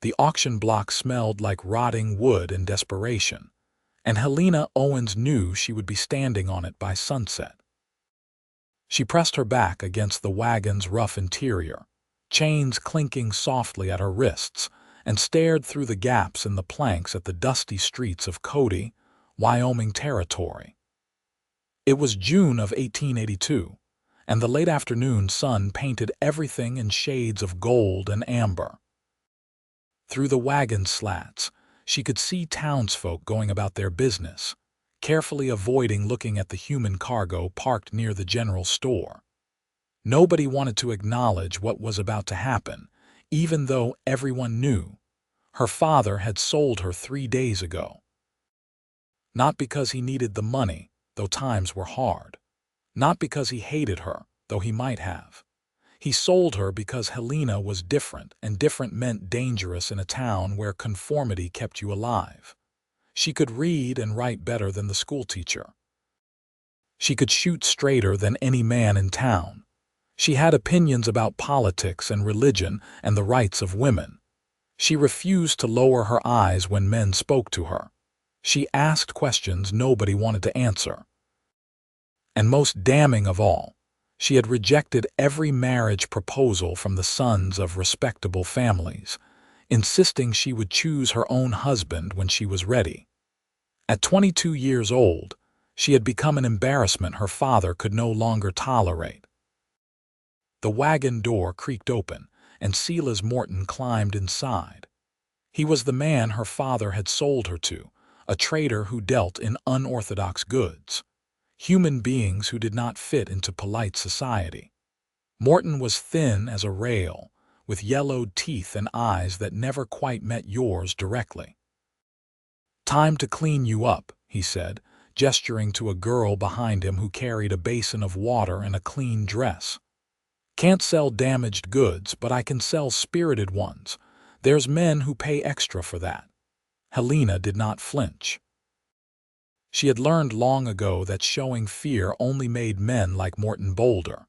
The auction block smelled like rotting wood and desperation, and Helena Owens knew she would be standing on it by sunset. She pressed her back against the wagon's rough interior, chains clinking softly at her wrists, and stared through the gaps in the planks at the dusty streets of Cowboy, Wyoming territory. It was June of 1882, and the late afternoon sun painted everything in shades of gold and amber. Through the wagon slats, she could see townsfolk going about their business, carefully avoiding looking at the human cargo parked near the general store. Nobody wanted to acknowledge what was about to happen, even though everyone knew. Her father had sold her 3 days ago. Not because he needed the money, though times were hard. Not because he hated her, though he might have. He sold her because Helena was different, and different meant dangerous in a town where conformity kept you alive. She could read and write better than the schoolteacher. She could shoot straighter than any man in town. She had opinions about politics and religion and the rights of women. She refused to lower her eyes when men spoke to her. She asked questions nobody wanted to answer. And most damning of all, she had rejected every marriage proposal from the sons of respectable families, insisting she would choose her own husband when she was ready. At 22 years old, she had become an embarrassment her father could no longer tolerate. The wagon door creaked open, and Silas Morton climbed inside. He was the man her father had sold her to, a trader who dealt in unorthodox goods, human beings who did not fit into polite society. Morton was thin as a rail, with yellowed teeth and eyes that never quite met yours directly. "Time to clean you up," he said, gesturing to a girl behind him who carried a basin of water and a clean dress. "Can't sell damaged goods, but I can sell spirited ones. There's men who pay extra for that." Helena did not flinch. She had learned long ago that showing fear only made men like Morton bolder.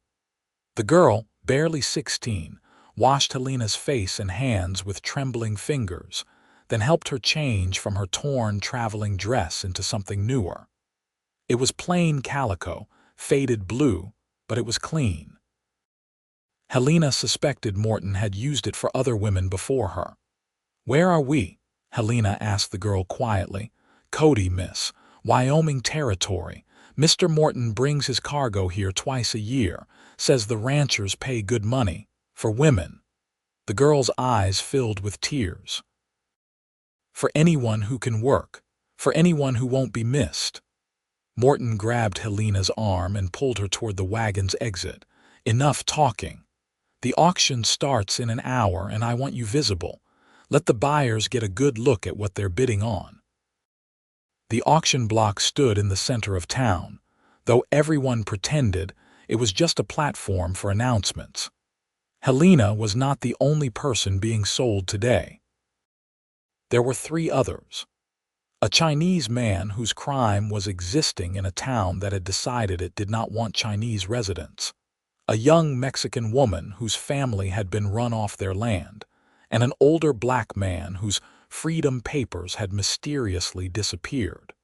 The girl, barely 16, washed Helena's face and hands with trembling fingers, then helped her change from her torn traveling dress into something newer. It was plain calico, faded blue, but it was clean. Helena suspected Morton had used it for other women before her. "Where are we?" Helena asked the girl quietly. "Cowboy, miss. Wyoming territory. Mr. Morton brings his cargo here twice a year, says the ranchers pay good money. For women." The girl's eyes filled with tears. "For anyone who can work. For anyone who won't be missed." Morton grabbed Helena's arm and pulled her toward the wagon's exit. "Enough talking. The auction starts in an hour and I want you visible. Let the buyers get a good look at what they're bidding on." The auction block stood in the center of town. Though everyone pretended, it was just a platform for announcements. Helena was not the only person being sold today. There were 3 others. A Chinese man whose crime was existing in a town that had decided it did not want Chinese residents. A young Mexican woman whose family had been run off their land, and an older black man whose freedom papers had mysteriously disappeared.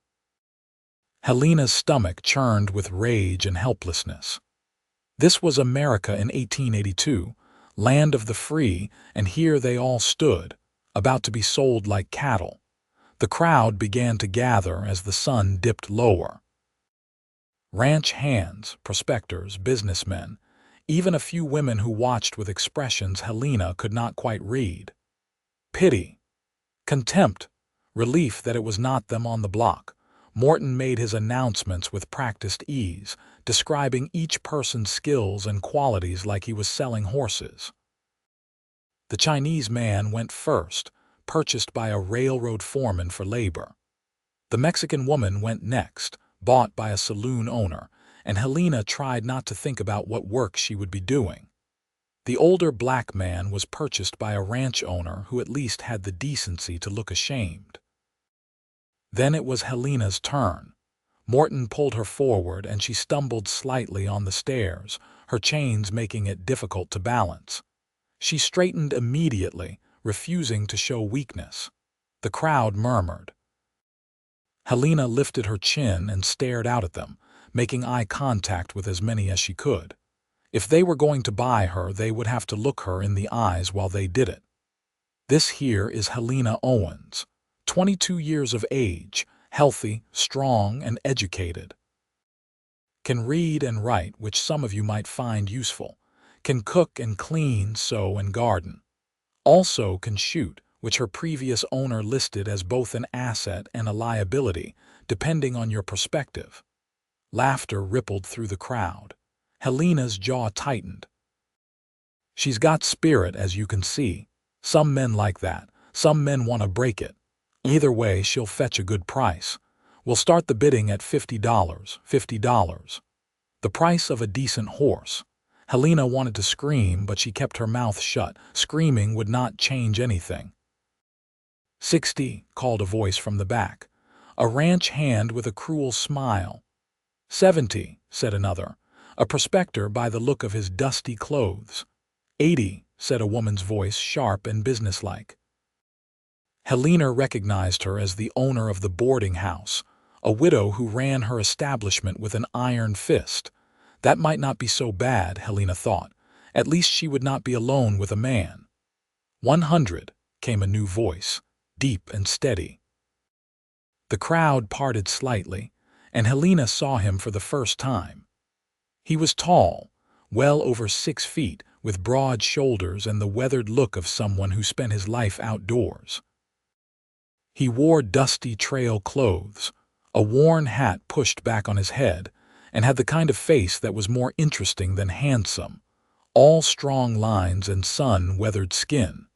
Helena's stomach churned with rage and helplessness. This was America in 1882, land of the free, and here they all stood, about to be sold like cattle. The crowd began to gather as the sun dipped lower. Ranch hands, prospectors, businessmen, even a few women who watched with expressions Helena could not quite read. Pity, contempt, relief that it was not them on the block. Morton made his announcements with practiced ease, describing each person's skills and qualities like he was selling horses. The Chinese man went first, purchased by a railroad foreman for labor. The Mexican woman went next, bought by a saloon owner, and Helena tried not to think about what work she would be doing. The older black man was purchased by a ranch owner who at least had the decency to look ashamed. Then it was Helena's turn. Morton pulled her forward and she stumbled slightly on the stairs, her chains making it difficult to balance. She straightened immediately, refusing to show weakness. The crowd murmured. Helena lifted her chin and stared out at them, making eye contact with as many as she could. If they were going to buy her, they would have to look her in the eyes while they did it. This here is Helena Owens, 22 years of age, healthy, strong, and educated. Can read and write, which some of you might find useful. Can cook and clean, sew and garden. Also can shoot, which her previous owner listed as both an asset and a liability, depending on your perspective. Laughter rippled through the crowd. Helena's jaw tightened. She's got spirit, as you can see. Some men like that. Some men want to break it. Either way, she'll fetch a good price. We'll start the bidding at $50. $50. The price of a decent horse. Helena wanted to scream, but she kept her mouth shut. Screaming would not change anything. 60, called a voice from the back. A ranch hand with a cruel smile. 70, said another, a prospector by the look of his dusty clothes. 80, said a woman's voice, sharp and businesslike. Helena recognized her as the owner of the boarding house, a widow who ran her establishment with an iron fist. That might not be so bad, Helena thought. At least she would not be alone with a man. 100, came a new voice, deep and steady. The crowd parted slightly, and Helena saw him for the first time. He was tall, well over 6 feet, with broad shoulders and the weathered look of someone who spent his life outdoors. He wore dusty trail clothes, a worn hat pushed back on his head, and had the kind of face that was more interesting than handsome, all strong lines and sun-weathered skin.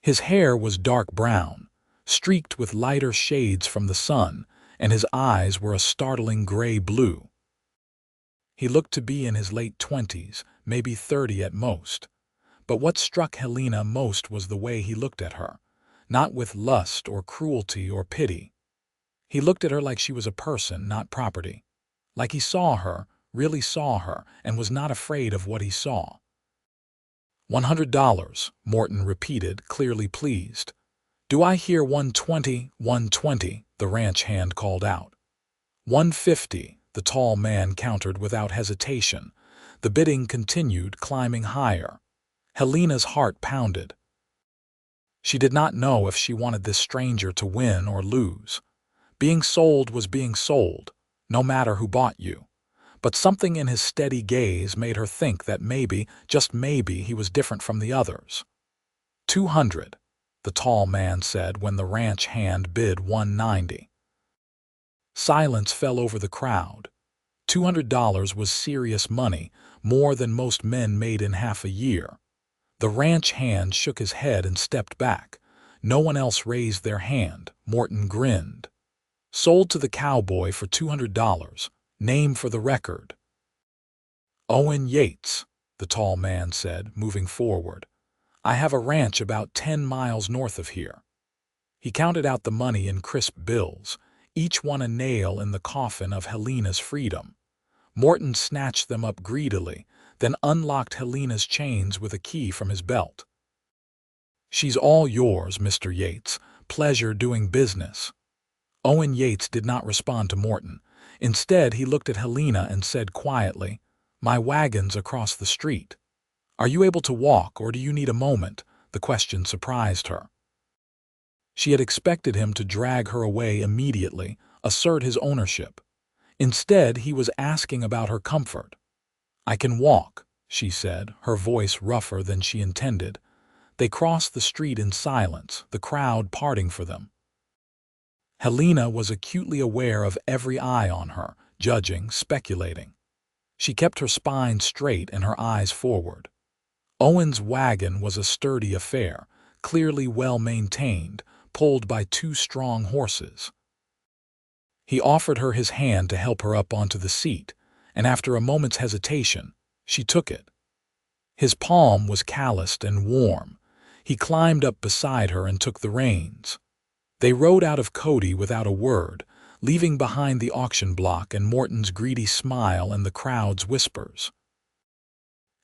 His hair was dark brown, streaked with lighter shades from the sun, and his eyes were a startling gray-blue. He looked to be in his late 20s, maybe 30 at most. But what struck Helena most was the way he looked at her, not with lust or cruelty or pity. He looked at her like she was a person, not property. Like he saw her, really saw her, and was not afraid of what he saw. $100, Morton repeated, clearly pleased. Do I hear 120, 120, the ranch hand called out. 150, the tall man countered without hesitation. The bidding continued, climbing higher. Helena's heart pounded. She did not know if she wanted this stranger to win or lose. Being sold was being sold, no matter who bought you. But something in his steady gaze made her think that maybe, just maybe, he was different from the others. 200, the tall man said when the ranch hand bid 190. Silence fell over the crowd. $200 was serious money, more than most men made in half a year. The ranch hand shook his head and stepped back. No one else raised their hand. Morton grinned. Sold to the Cowboy for $200. Name for the record. Owen Yates, the tall man said, moving forward. I have a ranch about 10 miles north of here. He counted out the money in crisp bills, each one a nail in the coffin of Helena's freedom. Morton snatched them up greedily, then unlocked Helena's chains with a key from his belt. She's all yours, Mr. Yates. Pleasure doing business. Owen Yates did not respond to Morton. Instead, he looked at Helena and said quietly, My wagon's across the street. Are you able to walk, or do you need a moment? The question surprised her. She had expected him to drag her away immediately, assert his ownership. Instead, he was asking about her comfort. I can walk, she said, her voice rougher than she intended. They crossed the street in silence, the crowd parting for them. Helena was acutely aware of every eye on her, judging, speculating. She kept her spine straight and her eyes forward. Owen's wagon was a sturdy affair, clearly well maintained, pulled by 2 strong horses. He offered her his hand to help her up onto the seat, and after a moment's hesitation, she took it. His palm was calloused and warm. He climbed up beside her and took the reins. They rode out of Cody without a word, leaving behind the auction block and Morton's greedy smile and the crowd's whispers.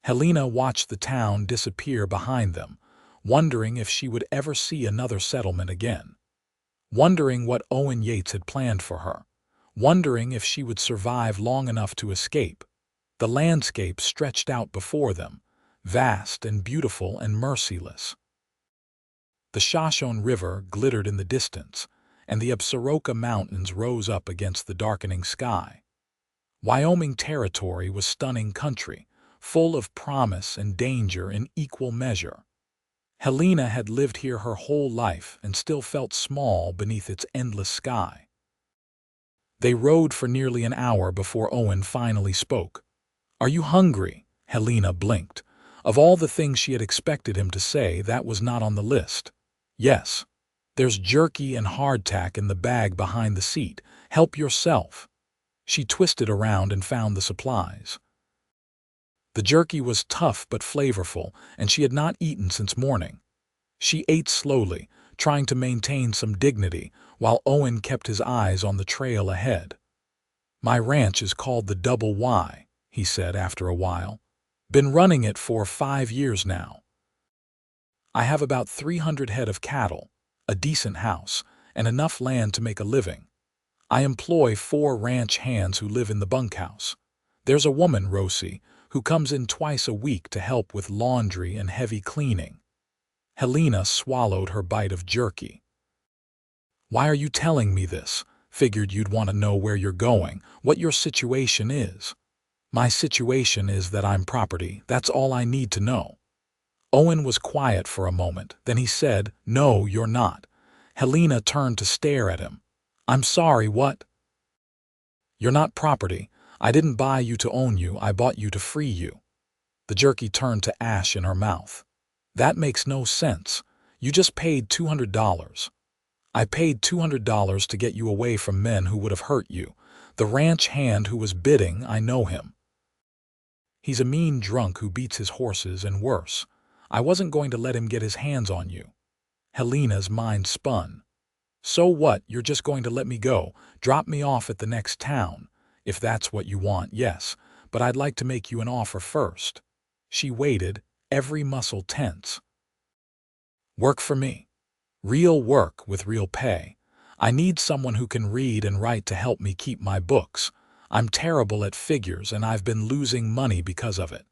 Helena watched the town disappear behind them, wondering if she would ever see another settlement again, wondering what Owen Yates had planned for her, wondering if she would survive long enough to escape. The landscape stretched out before them, vast and beautiful and merciless. The Shoshone River glittered in the distance, and the Absaroka Mountains rose up against the darkening sky. Wyoming territory was stunning country, full of promise and danger in equal measure. Helena had lived here her whole life and still felt small beneath its endless sky. They rode for nearly an hour before Owen finally spoke. "Are you hungry?" Helena blinked. Of all the things she had expected him to say, that was not on the list. "Yes. There's jerky and hardtack in the bag behind the seat. Help yourself." She twisted around and found the supplies. The jerky was tough but flavorful, and she had not eaten since morning. She ate slowly, trying to maintain some dignity, while Owen kept his eyes on the trail ahead. "My ranch is called the Double Y," he said after a while. "Been running it for 5 years now. I have about 300 head of cattle, a decent house, and enough land to make a living. I employ 4 ranch hands who live in the bunkhouse. There's a woman, Rosie, who comes in twice a week to help with laundry and heavy cleaning." Helena swallowed her bite of jerky. "Why are you telling me this? Figured you'd want to know where you're going, what your situation is." "My situation is that I'm property. That's all I need to know." Owen was quiet for a moment, then he said, "No, you're not." Helena turned to stare at him. "I'm sorry, what?" "You're not property. I didn't buy you to own you, I bought you to free you." The jerky turned to ash in her mouth. "That makes no sense. You just paid $200. I paid $200 to get you away from men who would have hurt you. The ranch hand who was bidding, I know him. He's a mean drunk who beats his horses and worse. I wasn't going to let him get his hands on you." Helena's mind spun. "So what, you're just going to let me go, drop me off at the next town? If that's what you want, yes, but I'd like to make you an offer first." She waited, every muscle tense. "Work for me. Real work with real pay. I need someone who can read and write to help me keep my books. I'm terrible at figures and I've been losing money because of it.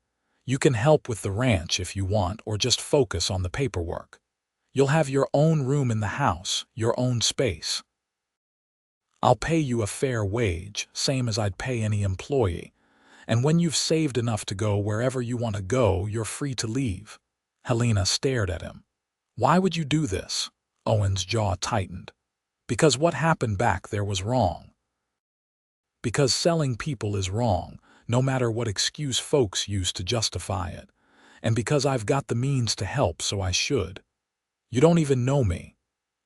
You can help with the ranch if you want, or just focus on the paperwork. You'll have your own room in the house, your own space. I'll pay you a fair wage, same as I'd pay any employee. And when you've saved enough to go wherever you want to go, you're free to leave." Helena stared at him. "Why would you do this?" Owen's jaw tightened. "Because what happened back there was wrong. Because selling people is wrong, no matter what excuse folks use to justify it. And because I've got the means to help, so I should. You don't even know me."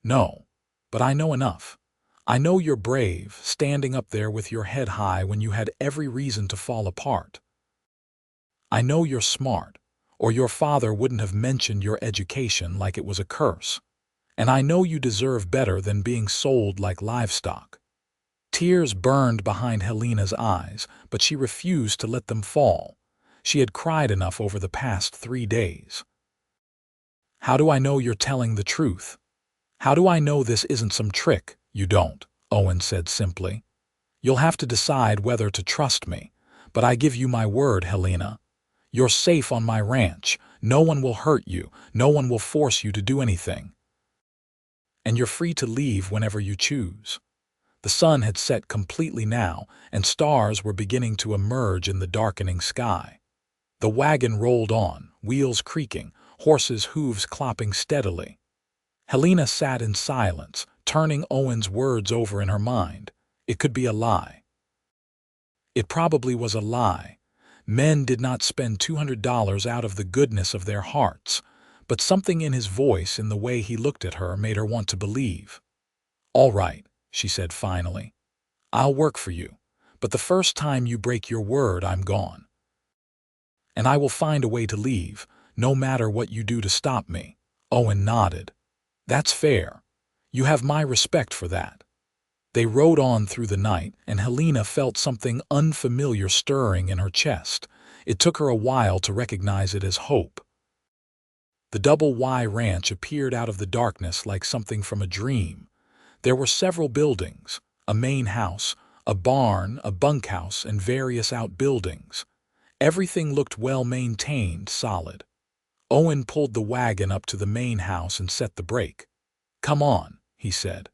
"No, but I know enough. I know you're brave, standing up there with your head high when you had every reason to fall apart. I know you're smart, or your father wouldn't have mentioned your education like it was a curse. And I know you deserve better than being sold like livestock." Tears burned behind Helena's eyes, but she refused to let them fall. She had cried enough over the past 3 days. "How do I know you're telling the truth? How do I know this isn't some trick?" "You don't," Owen said simply. "You'll have to decide whether to trust me, but I give you my word, Helena. You're safe on my ranch. No one will hurt you. No one will force you to do anything. And you're free to leave whenever you choose." The sun had set completely now, and stars were beginning to emerge in the darkening sky. The wagon rolled on, wheels creaking, horses' hooves clopping steadily. Helena sat in silence, turning Owen's words over in her mind. It could be a lie. It probably was a lie. Men did not spend $200 out of the goodness of their hearts, but something in his voice, in the way he looked at her, made her want to believe. "All right," she said finally. "I'll work for you, but the first time you break your word, I'm gone. And I will find a way to leave, no matter what you do to stop me." Owen nodded. "That's fair. You have my respect for that." They rode on through the night, and Helena felt something unfamiliar stirring in her chest. It took her a while to recognize it as hope. The Double Y Ranch appeared out of the darkness like something from a dream. There were several buildings, a main house, a barn, a bunkhouse, and various outbuildings. Everything looked well-maintained, solid. Owen pulled the wagon up to the main house and set the brake. "Come on," he said.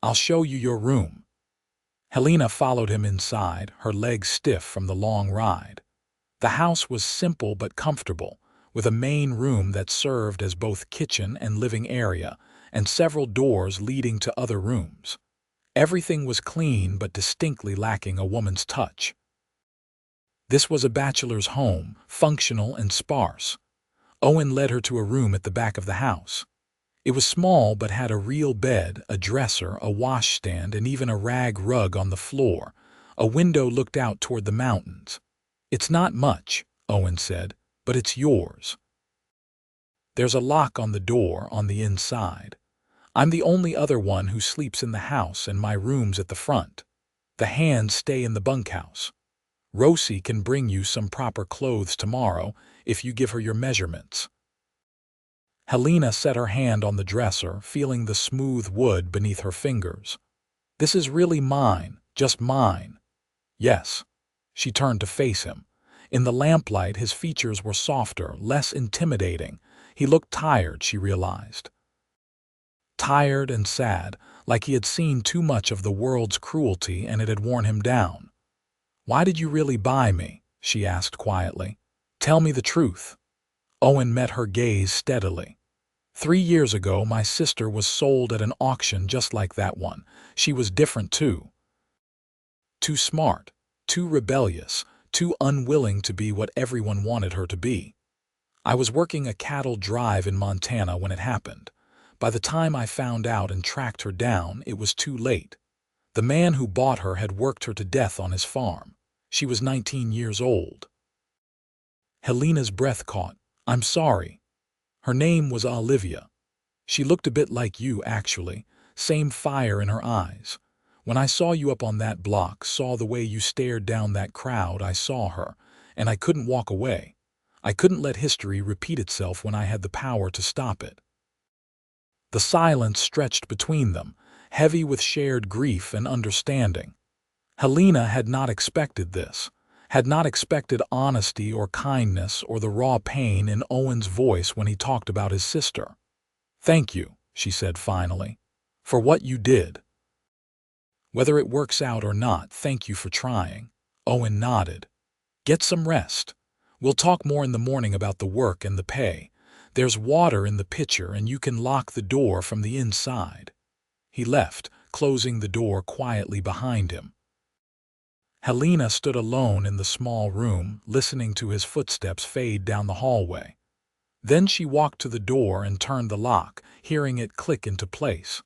"I'll show you your room." Helena followed him inside, her legs stiff from the long ride. The house was simple but comfortable, with a main room that served as both kitchen and living area, and several doors leading to other rooms. Everything was clean but distinctly lacking a woman's touch. This was a bachelor's home, functional and sparse. Owen led her to a room at the back of the house. It was small but had a real bed, a dresser, a washstand, and even a rag rug on the floor. A window looked out toward the mountains. "It's not much," Owen said, "but it's yours." "There's a lock on the door on the inside. I'm the only other one who sleeps in the house, and my room's at the front. The hands stay in the bunkhouse. Rosie can bring you some proper clothes tomorrow if you give her your measurements." Helena set her hand on the dresser, feeling the smooth wood beneath her fingers. "This is really mine, just mine." "Yes." She turned to face him. In the lamplight, his features were softer, less intimidating. He looked tired, she realized. Tired and sad, like he had seen too much of the world's cruelty and it had worn him down. "Why did you really buy me?" she asked quietly. "Tell me the truth." Owen met her gaze steadily. 3 years ago, my sister was sold at an auction just like that one. She was different too. Too smart, too rebellious, too unwilling to be what everyone wanted her to be. I was working a cattle drive in Montana when it happened. By the time I found out and tracked her down, it was too late. The man who bought her had worked her to death on his farm. She was 19 years old. Helena's breath caught. "I'm sorry." Her name was Olivia. "She looked a bit like you, actually. Same fire in her eyes. When I saw you up on that block, saw the way you stared down that crowd, I saw her, and I couldn't walk away. I couldn't let history repeat itself when I had the power to stop it." The silence stretched between them, heavy with shared grief and understanding. Helena had not expected this, had not expected honesty or kindness or the raw pain in Owen's voice when he talked about his sister. "Thank you," she said finally, "for what you did. Whether it works out or not, thank you for trying." Owen nodded. "Get some rest. We'll talk more in the morning about the work and the pay. There's water in the pitcher and you can lock the door from the inside." He left, closing the door quietly behind him. Helena stood alone in the small room, listening to his footsteps fade down the hallway. Then she walked to the door and turned the lock, hearing it click into place.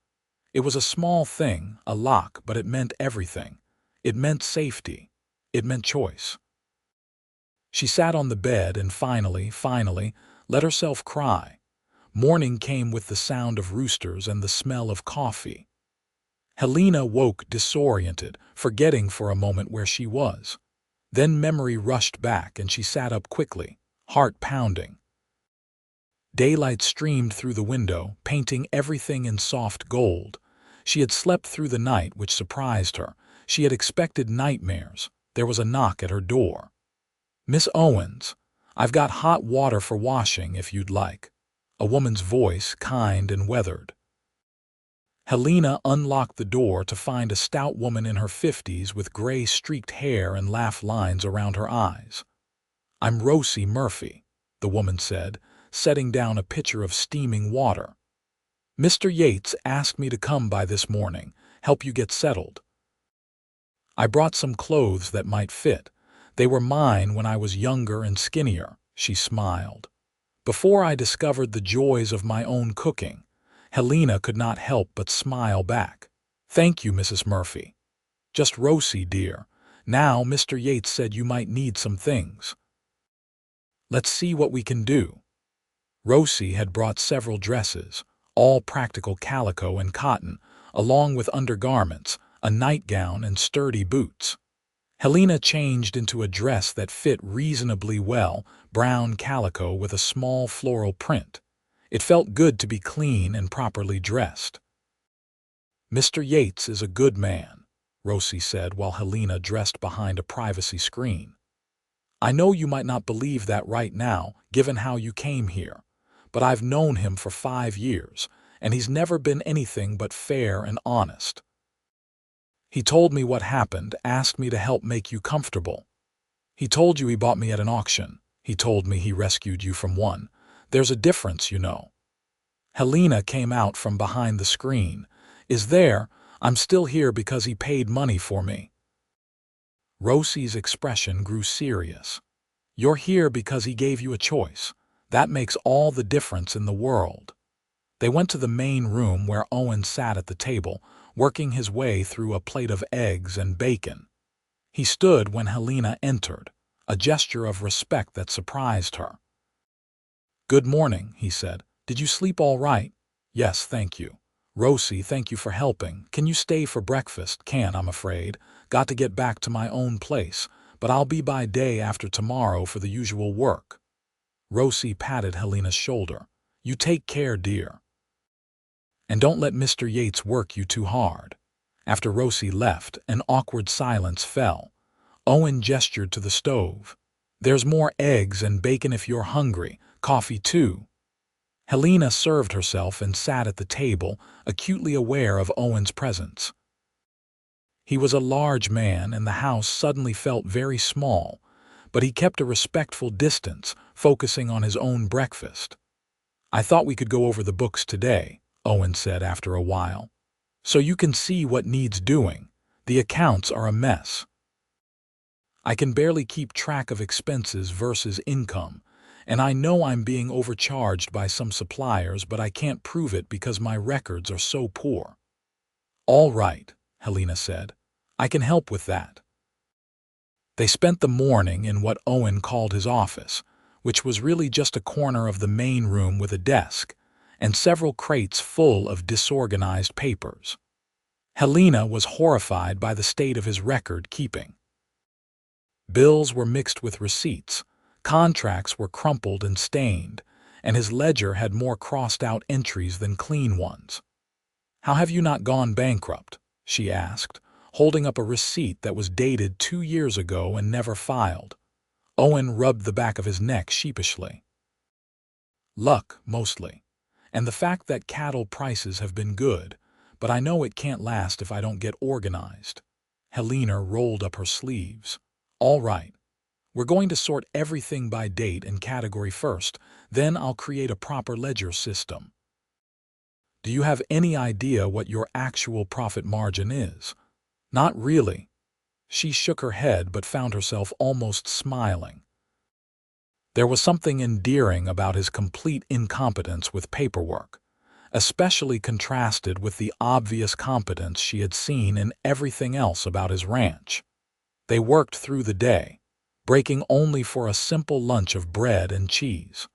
It was a small thing, a lock, but it meant everything. It meant safety. It meant choice. She sat on the bed and finally, let herself cry. Morning came with the sound of roosters and the smell of coffee. Helena woke disoriented, forgetting for a moment where she was. Then memory rushed back and she sat up quickly, heart pounding. Daylight streamed through the window, painting everything in soft gold. She had slept through the night, which surprised her. She had expected nightmares. There was a knock at her door. "Miss Owens, I've got hot water for washing if you'd like." A woman's voice, kind and weathered. Helena unlocked the door to find a stout woman in her 50s with gray streaked hair and laugh lines around her eyes. "I'm Rosie Murphy," the woman said, setting down a pitcher of steaming water. "Mr. Yates asked me to come by this morning, help you get settled. I brought some clothes that might fit. They were mine when I was younger and skinnier," she smiled. "Before I discovered the joys of my own cooking." Helena could not help but smile back. "Thank you, Mrs. Murphy." "Just Rosie, dear. Now, Mr. Yates said you might need some things. Let's see what we can do." Rosie had brought several dresses, all practical calico and cotton, along with undergarments, a nightgown and sturdy boots. Helena changed into a dress that fit reasonably well, brown calico with a small floral print. It felt good to be clean and properly dressed. "Mr. Yates is a good man," Rosie said while Helena dressed behind a privacy screen. "I know you might not believe that right now, given how you came here, but I've known him for 5 years, and he's never been anything but fair and honest. He told me what happened, asked me to help make you comfortable. He told you he bought me at an auction. He told me he rescued you from one. There's a difference, you know." Helena came out from behind the screen. I'm still here because he paid money for me." Rosie's expression grew serious. "You're here because he gave you a choice. That makes all the difference in the world." They went to the main room where Owen sat at the table, working his way through a plate of eggs and bacon. He stood when Helena entered, a gesture of respect that surprised her. "Good morning," he said. "Did you sleep all right?" "Yes, thank you." "Rosie, thank you for helping. Can you stay for breakfast?" "Can't, I'm afraid. Got to get back to my own place, but I'll be by day after tomorrow for the usual work." Rosie patted Helena's shoulder. "You take care, dear. And don't let Mr. Yates work you too hard." After Rosie left, an awkward silence fell. Owen gestured to the stove. "There's more eggs and bacon if you're hungry. Coffee too." Helena served herself and sat at the table, acutely aware of Owen's presence. He was a large man, and the house suddenly felt very small, but he kept a respectful distance, focusing on his own breakfast. "I thought we could go over the books today," Owen said after a while. "So you can see what needs doing. The accounts are a mess. I can barely keep track of expenses versus income, and I know I'm being overcharged by some suppliers, but I can't prove it because my records are so poor." "All right," Helena said. "I can help with that." They spent the morning in what Owen called his office, which was really just a corner of the main room with a desk and several crates full of disorganized papers. Helena was horrified by the state of his record keeping. Bills were mixed with receipts, contracts were crumpled and stained, and his ledger had more crossed-out entries than clean ones. "How have you not gone bankrupt?" she asked, holding up a receipt that was dated 2 years ago and never filed. Owen rubbed the back of his neck sheepishly. "Luck, mostly. And the fact that cattle prices have been good, but I know it can't last if I don't get organized." Helena rolled up her sleeves. "All right. We're going to sort everything by date and category first, then I'll create a proper ledger system. Do you have any idea what your actual profit margin is?" "Not really." She shook her head but found herself almost smiling. There was something endearing about his complete incompetence with paperwork, especially contrasted with the obvious competence she had seen in everything else about his ranch. They worked through the day, breaking only for a simple lunch of bread and cheese.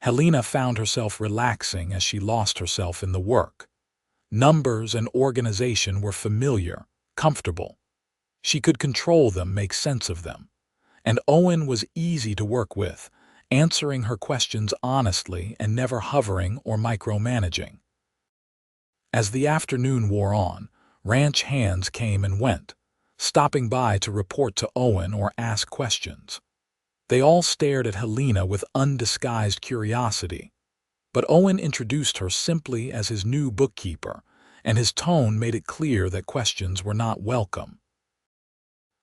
Helena found herself relaxing as she lost herself in the work. Numbers and organization were familiar, comfortable. She could control them, make sense of them. And Owen was easy to work with, answering her questions honestly and never hovering or micromanaging. As the afternoon wore on, ranch hands came and went, stopping by to report to Owen or ask questions. They all stared at Helena with undisguised curiosity, but Owen introduced her simply as his new bookkeeper, and his tone made it clear that questions were not welcome.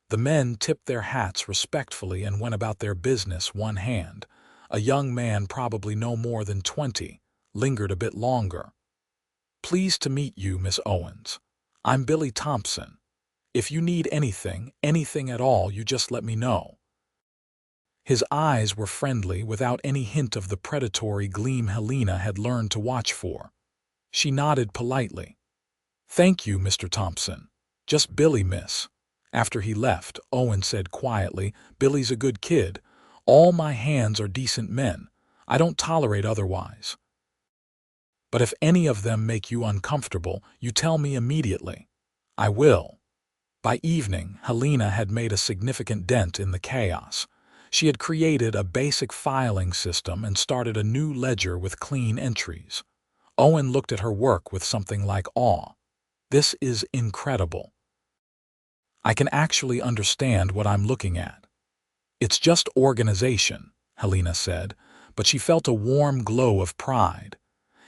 The men tipped their hats respectfully and went about their business. One hand, a young man probably no more than 20, lingered a bit longer. "Pleased to meet you, Miss Owens. I'm Billy Thompson. If you need anything at all, you just let me know." His eyes were friendly without any hint of the predatory gleam Helena had learned to watch for. She nodded politely. "Thank you, Mr. Thompson. Just Billy, miss." After he left, Owen said quietly, "Billy's a good kid. All my hands are decent men. I don't tolerate otherwise. But if any of them make you uncomfortable, you tell me immediately." "I will. By evening, Helena had made a significant dent in the chaos. She had created a basic filing system and started a new ledger with clean entries. Owen looked at her work with something like awe. This is incredible. I can actually understand what I'm looking at. It's just organization, Helena said, but she felt a warm glow of pride.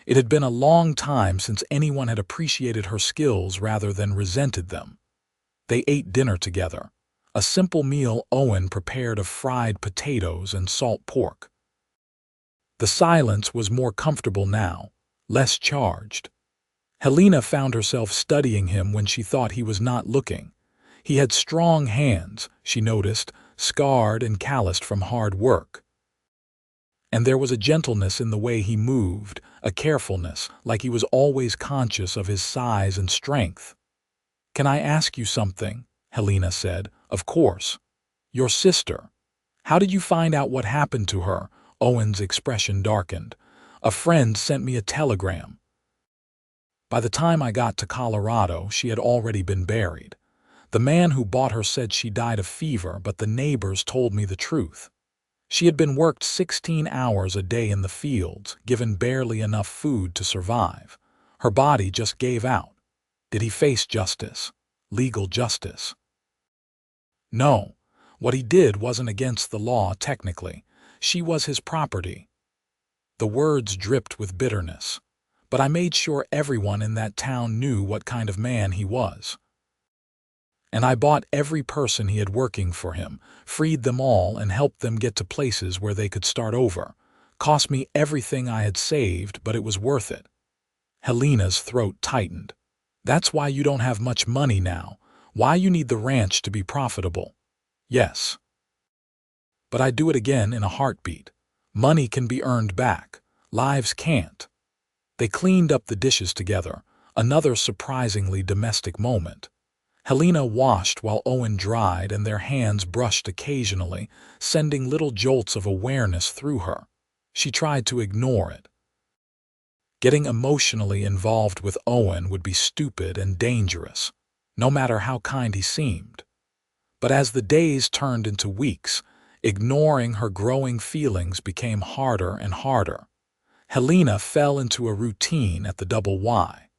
It had been a long time since anyone had appreciated her skills rather than resented them. They ate dinner together, a simple meal Owen prepared of fried potatoes and salt pork. The silence was more comfortable now, less charged. Helena found herself studying him when she thought he was not looking. He had strong hands, she noticed, scarred and calloused from hard work. And there was a gentleness in the way he moved, a carefulness, like he was always conscious of his size and strength. "Can I ask you something?" Helena said. "Of course. Your sister. How did you find out what happened to her?" Owen's expression darkened. "A friend sent me a telegram." By the time I got to Colorado, she had already been buried. The man who bought her said she died of fever, but the neighbors told me the truth. She had been worked 16 hours a day in the fields, given barely enough food to survive. Her body just gave out. Did he face justice? Legal justice? No. What he did wasn't against the law technically. She was his property. The words dripped with bitterness. But I made sure everyone in that town knew what kind of man he was. And I bought every person he had working for him, freed them all, and helped them get to places where they could start over. Cost me everything I had saved, but it was worth it. Helena's throat tightened. That's why you don't have much money now. Why you need the ranch to be profitable. Yes. But I'd do it again in a heartbeat. Money can be earned back. Lives can't. They cleaned up the dishes together, another surprisingly domestic moment. Helena washed while Owen dried, and their hands brushed occasionally, sending little jolts of awareness through her. She tried to ignore it. Getting emotionally involved with Owen would be stupid and dangerous, no matter how kind he seemed. But as the days turned into weeks, ignoring her growing feelings became harder and harder. Helena fell into a routine at the Double Y.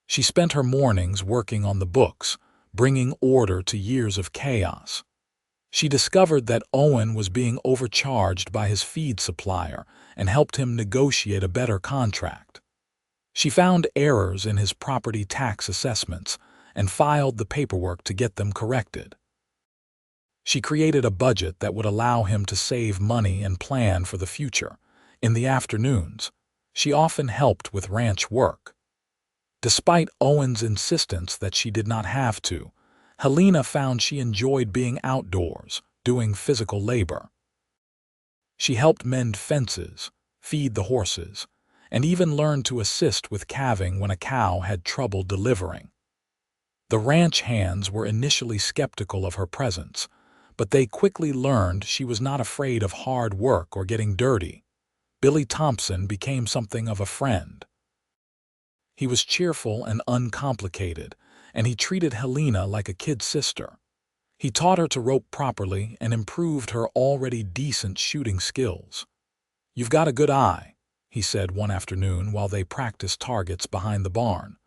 She spent her mornings working on the books, bringing order to years of chaos. She discovered that Owen was being overcharged by his feed supplier and helped him negotiate a better contract. She found errors in his property tax assessments and filed the paperwork to get them corrected. She created a budget that would allow him to save money and plan for the future. In the afternoons, she often helped with ranch work. Despite Owen's insistence that she did not have to, Helena found she enjoyed being outdoors, doing physical labor. She helped mend fences, feed the horses, and even learned to assist with calving when a cow had trouble delivering. The ranch hands were initially skeptical of her presence, but they quickly learned she was not afraid of hard work or getting dirty. Billy Thompson became something of a friend. He was cheerful and uncomplicated, and he treated Helena like a kid sister. He taught her to rope properly and improved her already decent shooting skills. "You've got a good eye," he said one afternoon while they practiced targets behind the barn.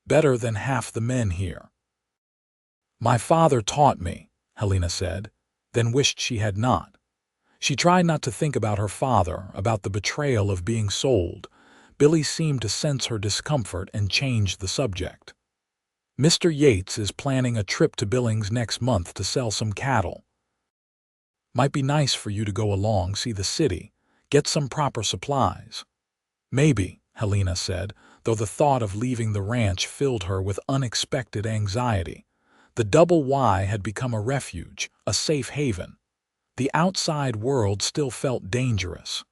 "Better than half the men here." "My father taught me," Helena said, then wished she had not. She tried not to think about her father, about the betrayal of being sold. Billy seemed to sense her discomfort and changed the subject. "Mr. Yates is planning a trip to Billings next month to sell some cattle. Might be nice for you to go along, see the city, get some proper supplies." "Maybe," Helena said, though the thought of leaving the ranch filled her with unexpected anxiety. The Double Y had become a refuge, a safe haven. The outside world still felt dangerous.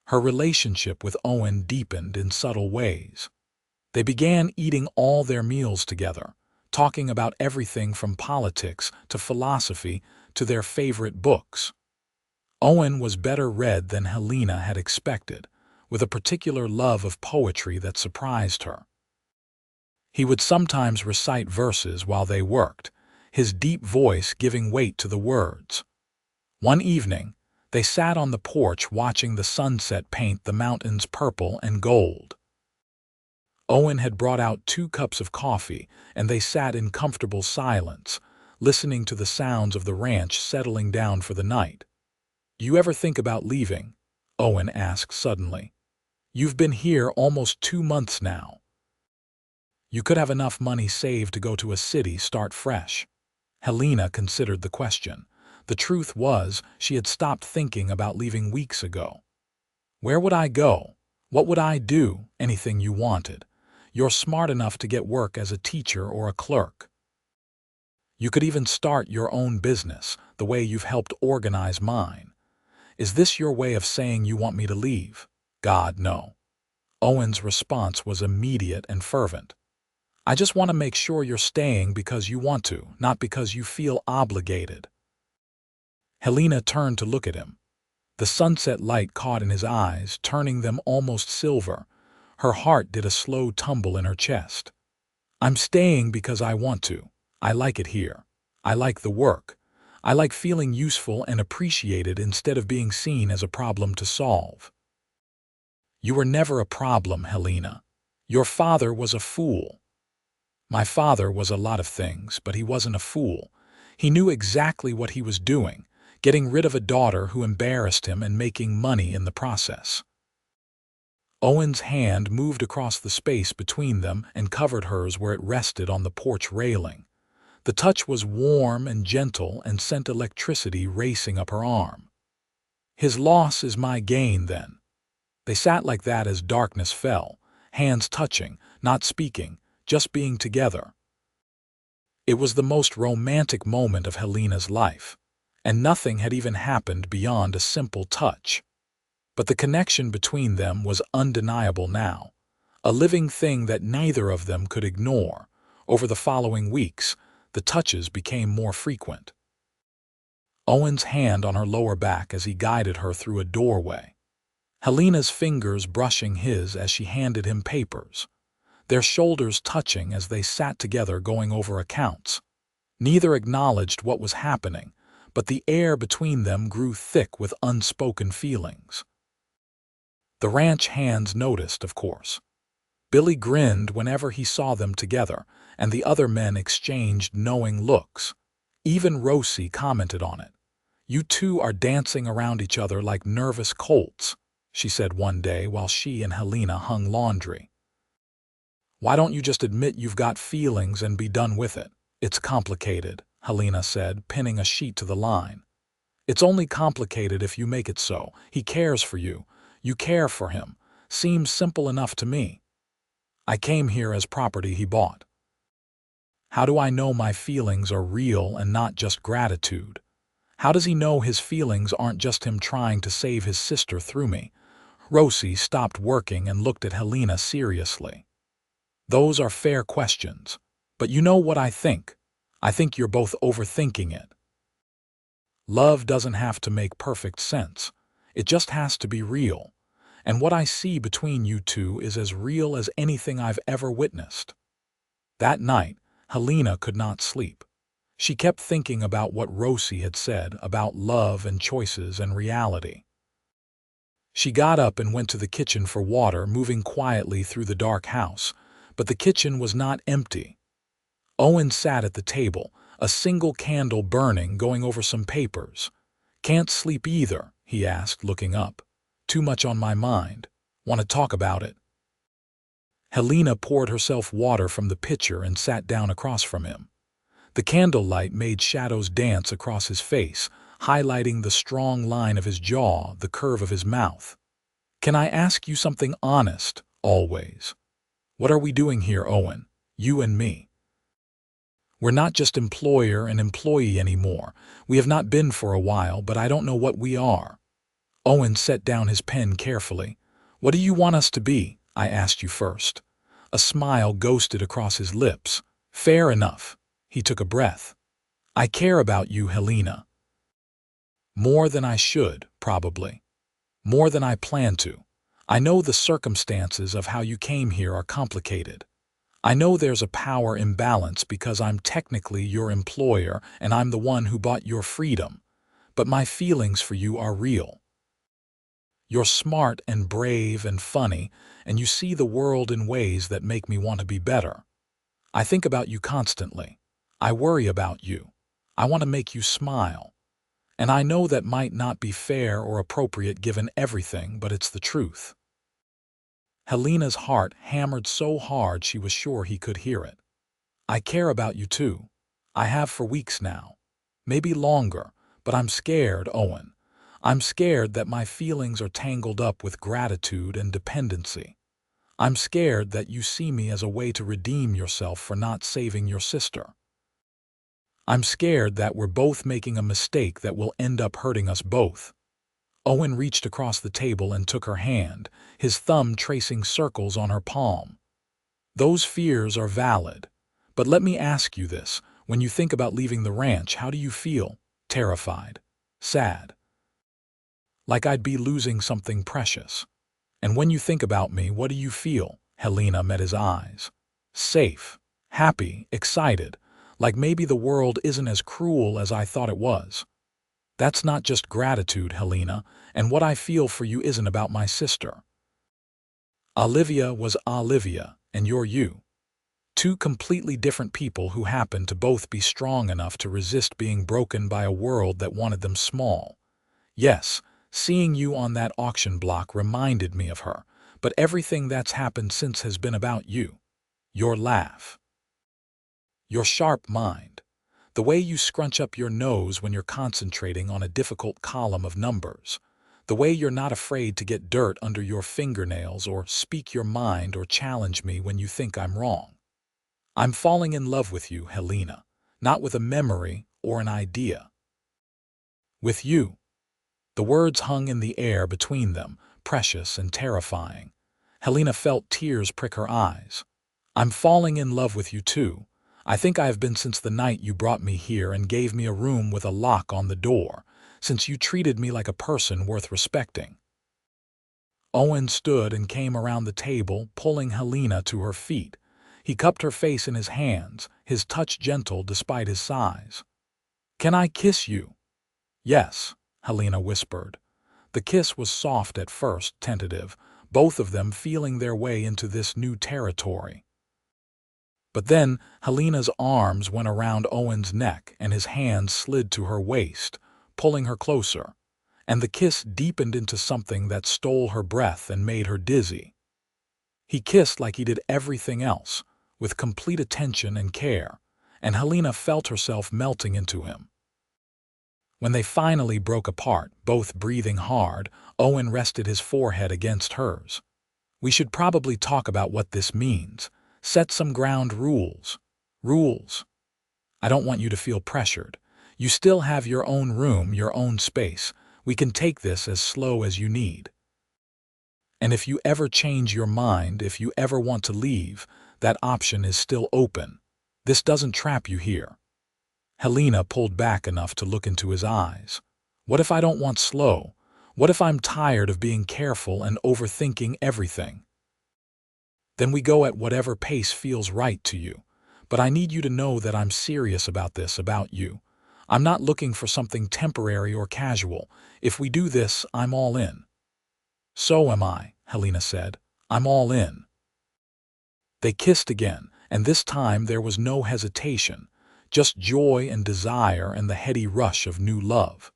Her relationship with Owen deepened in subtle ways. They began eating all their meals together, talking about everything from politics to philosophy to their favorite books. Owen was better read than Helena had expected, with a particular love of poetry that surprised her. He would sometimes recite verses while they worked, his deep voice giving weight to the words. One evening, they sat on the porch watching the sunset paint the mountains purple and gold. Owen had brought out 2 cups of coffee, and they sat in comfortable silence, listening to the sounds of the ranch settling down for the night. "You ever think about leaving?" Owen asked suddenly. "You've been here almost 2 months now. You could have enough money saved to go to a city, start fresh." Helena considered the question. The truth was, she had stopped thinking about leaving weeks ago. "Where would I go? What would I do? Anything you wanted. You're smart enough to get work as a teacher or a clerk. You could even start your own business, the way you've helped organize mine. Is this your way of saying you want me to leave?" "God, no." Owen's response was immediate and fervent. "I just want to make sure you're staying because you want to, not because you feel obligated." Helena turned to look at him. The sunset light caught in his eyes, turning them almost silver. Her heart did a slow tumble in her chest. "I'm staying because I want to. I like it here. I like the work. I like feeling useful and appreciated instead of being seen as a problem to solve." "You were never a problem, Helena. Your father was a fool." "My father was a lot of things, but he wasn't a fool. He knew exactly what he was doing, getting rid of a daughter who embarrassed him and making money in the process." Owen's hand moved across the space between them and covered hers where it rested on the porch railing. The touch was warm and gentle and sent electricity racing up her arm. "His loss is my gain, then." They sat like that as darkness fell, hands touching, not speaking, just being together. It was the most romantic moment of Helena's life, and nothing had even happened beyond a simple touch. But the connection between them was undeniable now, a living thing that neither of them could ignore. Over the following weeks, the touches became more frequent. Owen's hand on her lower back as he guided her through a doorway. Helena's fingers brushing his as she handed him papers. Their shoulders touching as they sat together going over accounts. Neither acknowledged what was happening, but the air between them grew thick with unspoken feelings. The ranch hands noticed, of course. Billy grinned whenever he saw them together, and the other men exchanged knowing looks. Even Rosie commented on it. "You two are dancing around each other like nervous colts," she said one day while she and Helena hung laundry. "Why don't you just admit you've got feelings and be done with it?" "It's complicated," Helena said, pinning a sheet to the line. "It's only complicated if you make it so. He cares for you. You care for him. Seems simple enough to me. I came here as property he bought. How do I know my feelings are real and not just gratitude? How does he know his feelings aren't just him trying to save his sister through me?" Rosie stopped working and looked at Helena seriously. "Those are fair questions. But you know what I think? I think you're both overthinking it. Love doesn't have to make perfect sense. It just has to be real. And what I see between you two is as real as anything I've ever witnessed." That night, Helena could not sleep. She kept thinking about what Rosie had said about love and choices and reality. She got up and went to the kitchen for water, moving quietly through the dark house, but the kitchen was not empty. Owen sat at the table, a single candle burning, going over some papers. "Can't sleep either?" he asked, looking up. "Too much on my mind. Want to talk about it?" Helena poured herself water from the pitcher and sat down across from him. The candlelight made shadows dance across his face, highlighting the strong line of his jaw, the curve of his mouth. "Can I ask you something honest, always? What are we doing here, Owen? You and me? We're not just employer and employee anymore. We have not been for a while, but I don't know what we are." Owen set down his pen carefully. "What do you want us to be? I asked you first." A smile ghosted across his lips. "Fair enough." He took a breath. "I care about you, Helena. More than I should, probably. More than I plan to. I know the circumstances of how you came here are complicated. I know there's a power imbalance because I'm technically your employer and I'm the one who bought your freedom, but my feelings for you are real. You're smart and brave and funny, and you see the world in ways that make me want to be better. I think about you constantly. I worry about you. I want to make you smile. And I know that might not be fair or appropriate given everything, but it's the truth. Helena's heart hammered so hard she was sure he could hear it. I care about you too. I have for weeks now. Maybe longer, but I'm scared, Owen. I'm scared that my feelings are tangled up with gratitude and dependency. I'm scared that you see me as a way to redeem yourself for not saving your sister. I'm scared that we're both making a mistake that will end up hurting us both. Owen reached across the table and took her hand, his thumb tracing circles on her palm. Those fears are valid. But let me ask you this. When you think about leaving the ranch, how do you feel? Terrified? Sad? Like I'd be losing something precious? And when you think about me, what do you feel? Helena met his eyes. Safe, happy, excited, like maybe the world isn't as cruel as I thought it was. That's not just gratitude, Helena, and what I feel for you isn't about my sister. Olivia was Olivia, and you're you. Two completely different people who happen to both be strong enough to resist being broken by a world that wanted them small. Yes, seeing you on that auction block reminded me of her, but everything that's happened since has been about you. Your laugh. Your sharp mind. The way you scrunch up your nose when you're concentrating on a difficult column of numbers. The way you're not afraid to get dirt under your fingernails or speak your mind or challenge me when you think I'm wrong. I'm falling in love with you, Helena, not with a memory or an idea. With you. The words hung in the air between them, precious and terrifying. Helena felt tears prick her eyes. I'm falling in love with you too. I think I have been since the night you brought me here and gave me a room with a lock on the door, since you treated me like a person worth respecting. Owen stood and came around the table, pulling Helena to her feet. He cupped her face in his hands, his touch gentle despite his size. Can I kiss you? Yes, Helena whispered. The kiss was soft at first, tentative, both of them feeling their way into this new territory. But then Helena's arms went around Owen's neck and his hands slid to her waist, pulling her closer, and the kiss deepened into something that stole her breath and made her dizzy. He kissed like he did everything else, with complete attention and care, and Helena felt herself melting into him. When they finally broke apart, both breathing hard, Owen rested his forehead against hers. We should probably talk about what this means. Set some ground rules. Rules. I don't want you to feel pressured. You still have your own room, your own space. We can take this as slow as you need. And if you ever change your mind, if you ever want to leave, that option is still open. This doesn't trap you here. Helena pulled back enough to look into his eyes. What if I don't want slow? What if I'm tired of being careful and overthinking everything? Then we go at whatever pace feels right to you. But I need you to know that I'm serious about this, about you. I'm not looking for something temporary or casual. If we do this, I'm all in. So am I, Helena said. I'm all in. They kissed again, and this time there was no hesitation, just joy and desire and the heady rush of new love.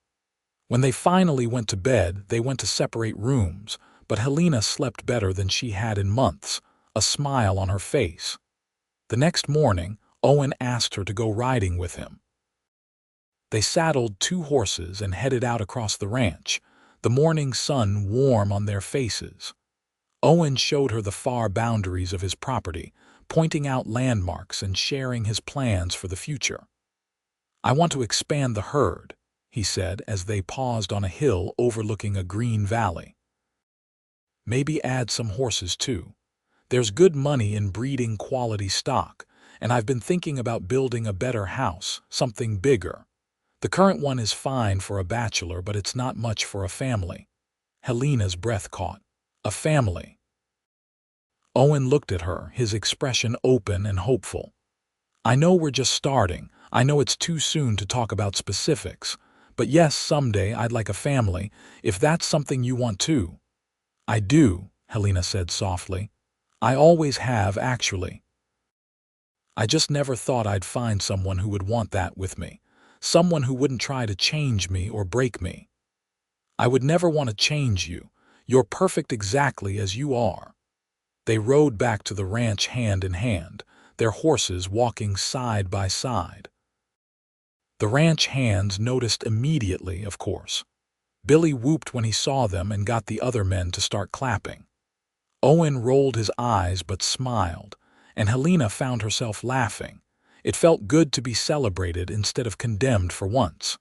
When they finally went to bed, they went to separate rooms, but Helena slept better than she had in months, a smile on her face. The next morning, Owen asked her to go riding with him. They saddled 2 horses and headed out across the ranch, the morning sun warm on their faces. Owen showed her the far boundaries of his property, pointing out landmarks and sharing his plans for the future. I want to expand the herd, he said as they paused on a hill overlooking a green valley. Maybe add some horses too. There's good money in breeding quality stock, and I've been thinking about building a better house, something bigger. The current one is fine for a bachelor, but it's not much for a family. Helena's breath caught. A family. Owen looked at her, his expression open and hopeful. I know we're just starting. I know it's too soon to talk about specifics. But yes, someday I'd like a family, if that's something you want too. I do, Helena said softly. I always have, actually. I just never thought I'd find someone who would want that with me. Someone who wouldn't try to change me or break me. I would never want to change you. You're perfect exactly as you are. They rode back to the ranch hand in hand, their horses walking side by side. The ranch hands noticed immediately, of course. Billy whooped when he saw them and got the other men to start clapping. Owen rolled his eyes but smiled, and Helena found herself laughing. It felt good to be celebrated instead of condemned for once.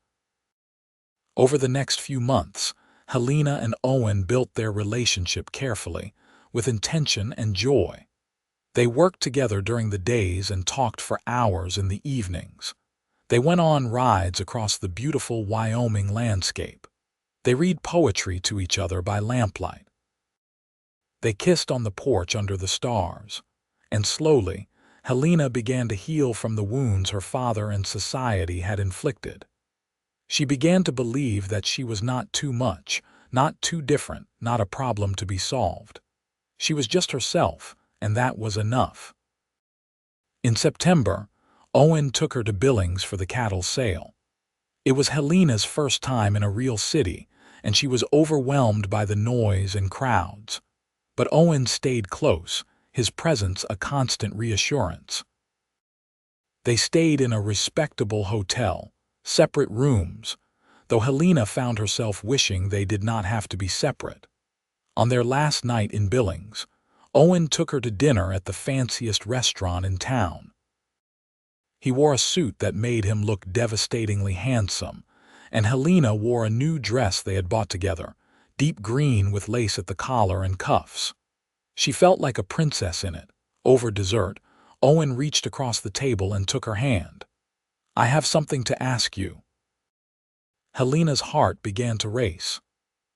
Over the next few months, Helena and Owen built their relationship carefully, with intention and joy. They worked together during the days and talked for hours in the evenings. They went on rides across the beautiful Wyoming landscape. They read poetry to each other by lamplight. They kissed on the porch under the stars. And slowly, Helena began to heal from the wounds her father and society had inflicted. She began to believe that she was not too much, not too different, not a problem to be solved. She was just herself, and that was enough. In September, Owen took her to Billings for the cattle sale. It was Helena's first time in a real city, and she was overwhelmed by the noise and crowds. But Owen stayed close, his presence a constant reassurance. They stayed in a respectable hotel, separate rooms, though Helena found herself wishing they did not have to be separate. On their last night in Billings, Owen took her to dinner at the fanciest restaurant in town. He wore a suit that made him look devastatingly handsome, and Helena wore a new dress they had bought together, deep green with lace at the collar and cuffs. She felt like a princess in it. Over dessert, Owen reached across the table and took her hand. I have something to ask you. Helena's heart began to race.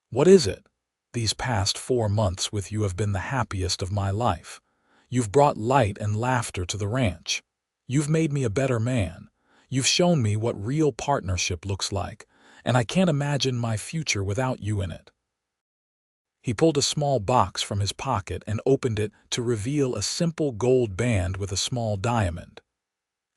What is it? These past 4 months with you have been the happiest of my life. You've brought light and laughter to the ranch. You've made me a better man. You've shown me what real partnership looks like, and I can't imagine my future without you in it. He pulled a small box from his pocket and opened it to reveal a simple gold band with a small diamond.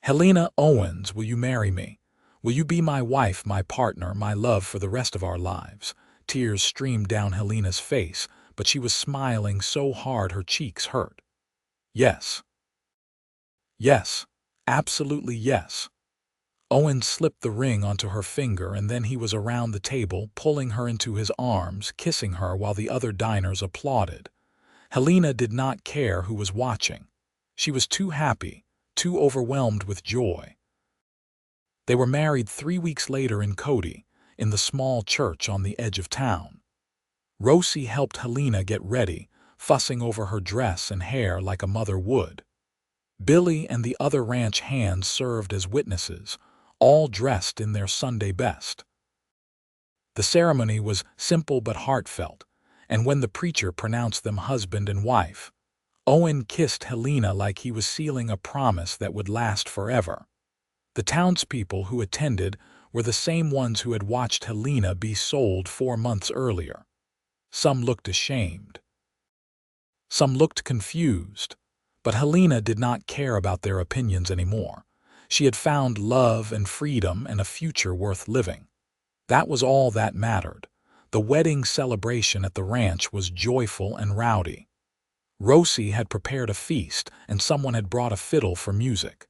Helena Owens, will you marry me? Will you be my wife, my partner, my love for the rest of our lives? Tears streamed down Helena's face, but she was smiling so hard her cheeks hurt. Yes. Yes. Absolutely yes. Owen slipped the ring onto her finger, and then he was around the table, pulling her into his arms, kissing her while the other diners applauded. Helena did not care who was watching. She was too happy, too overwhelmed with joy. They were married 3 weeks later in Cody, in the small church on the edge of town. Rosie helped Helena get ready, fussing over her dress and hair like a mother would. Billy and the other ranch hands served as witnesses, all dressed in their Sunday best. The ceremony was simple but heartfelt, and when the preacher pronounced them husband and wife, Owen kissed Helena like he was sealing a promise that would last forever. The townspeople who attended were the same ones who had watched Helena be sold 4 months earlier. Some looked ashamed. Some looked confused, but Helena did not care about their opinions anymore. She had found love and freedom and a future worth living. That was all that mattered. The wedding celebration at the ranch was joyful and rowdy. Rosie had prepared a feast, and someone had brought a fiddle for music.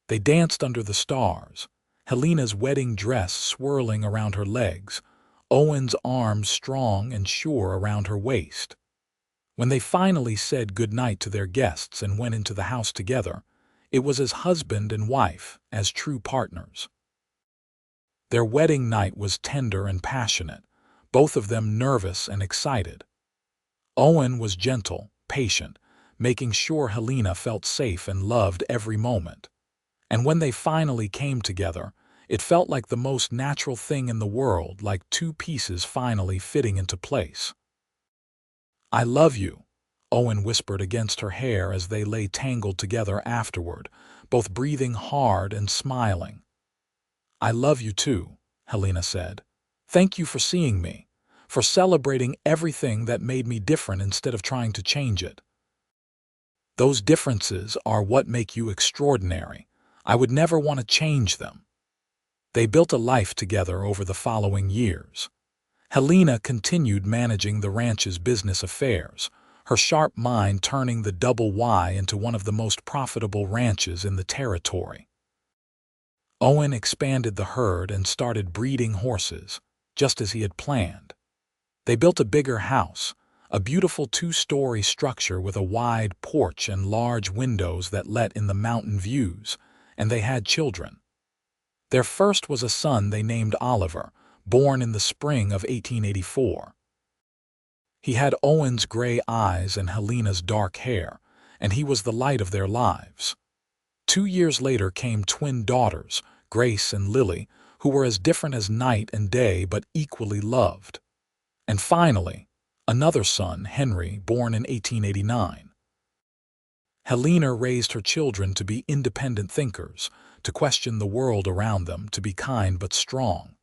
They danced under the stars, Helena's wedding dress swirling around her legs, Owen's arms strong and sure around her waist. When they finally said goodnight to their guests and went into the house together, it was as husband and wife, as true partners. Their wedding night was tender and passionate, both of them nervous and excited. Owen was gentle, patient, making sure Helena felt safe and loved every moment. And when they finally came together, it felt like the most natural thing in the world, like 2 pieces finally fitting into place. I love you, Owen whispered against her hair as they lay tangled together afterward, both breathing hard and smiling. "I love you too," Helena said. "Thank you for seeing me, for celebrating everything that made me different instead of trying to change it. Those differences are what make you extraordinary. I would never want to change them." They built a life together over the following years. Helena continued managing the ranch's business affairs, her sharp mind turning the Double Y into one of the most profitable ranches in the territory. Owen expanded the herd and started breeding horses, just as he had planned. They built a bigger house, a beautiful two-story structure with a wide porch and large windows that let in the mountain views, and they had children. Their first was a son they named Oliver, born in the spring of 1884. He had Owen's gray eyes and Helena's dark hair, and he was the light of their lives. 2 years later came twin daughters, Grace and Lily, who were as different as night and day but equally loved. And finally, another son, Henry, born in 1889. Helena raised her children to be independent thinkers, to question the world around them, to be kind but strong.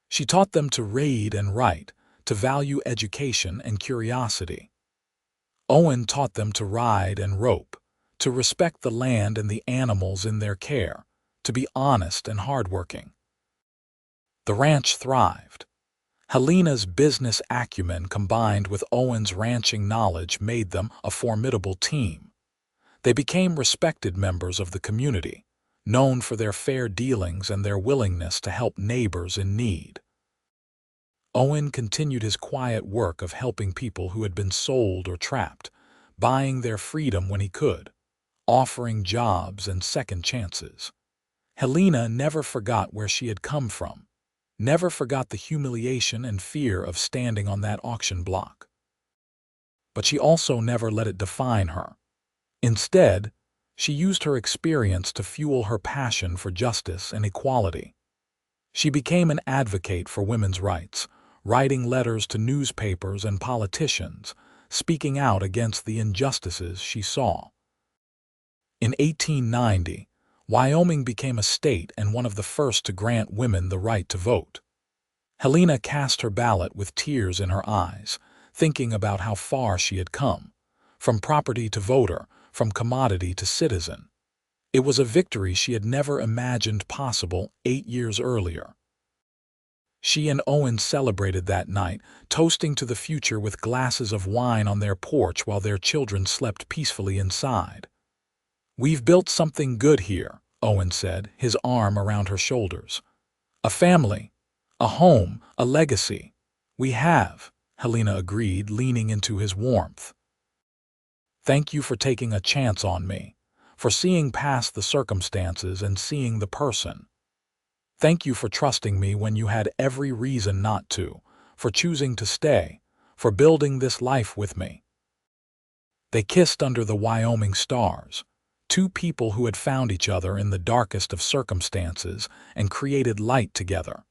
She taught them to read and write, to value education and curiosity. Owen taught them to ride and rope, to respect the land and the animals in their care, to be honest and hardworking. The ranch thrived. Helena's business acumen combined with Owen's ranching knowledge made them a formidable team. They became respected members of the community, known for their fair dealings and their willingness to help neighbors in need. Owen continued his quiet work of helping people who had been sold or trapped, buying their freedom when he could, offering jobs and second chances. Helena never forgot where she had come from, never forgot the humiliation and fear of standing on that auction block. But she also never let it define her. Instead, she used her experience to fuel her passion for justice and equality. She became an advocate for women's rights, writing letters to newspapers and politicians, speaking out against the injustices she saw. In 1890, Wyoming became a state and one of the first to grant women the right to vote. Helena cast her ballot with tears in her eyes, thinking about how far she had come, from property to voter, from commodity to citizen. It was a victory she had never imagined possible 8 years earlier. She and Owen celebrated that night, toasting to the future with glasses of wine on their porch while their children slept peacefully inside. "We've built something good here," Owen said, his arm around her shoulders. "A family, a home, a legacy. We have," Helena agreed, leaning into his warmth. "Thank you for taking a chance on me, for seeing past the circumstances and seeing the person. Thank you for trusting me when you had every reason not to, for choosing to stay, for building this life with me." They kissed under the Wyoming stars, two people who had found each other in the darkest of circumstances and created light together.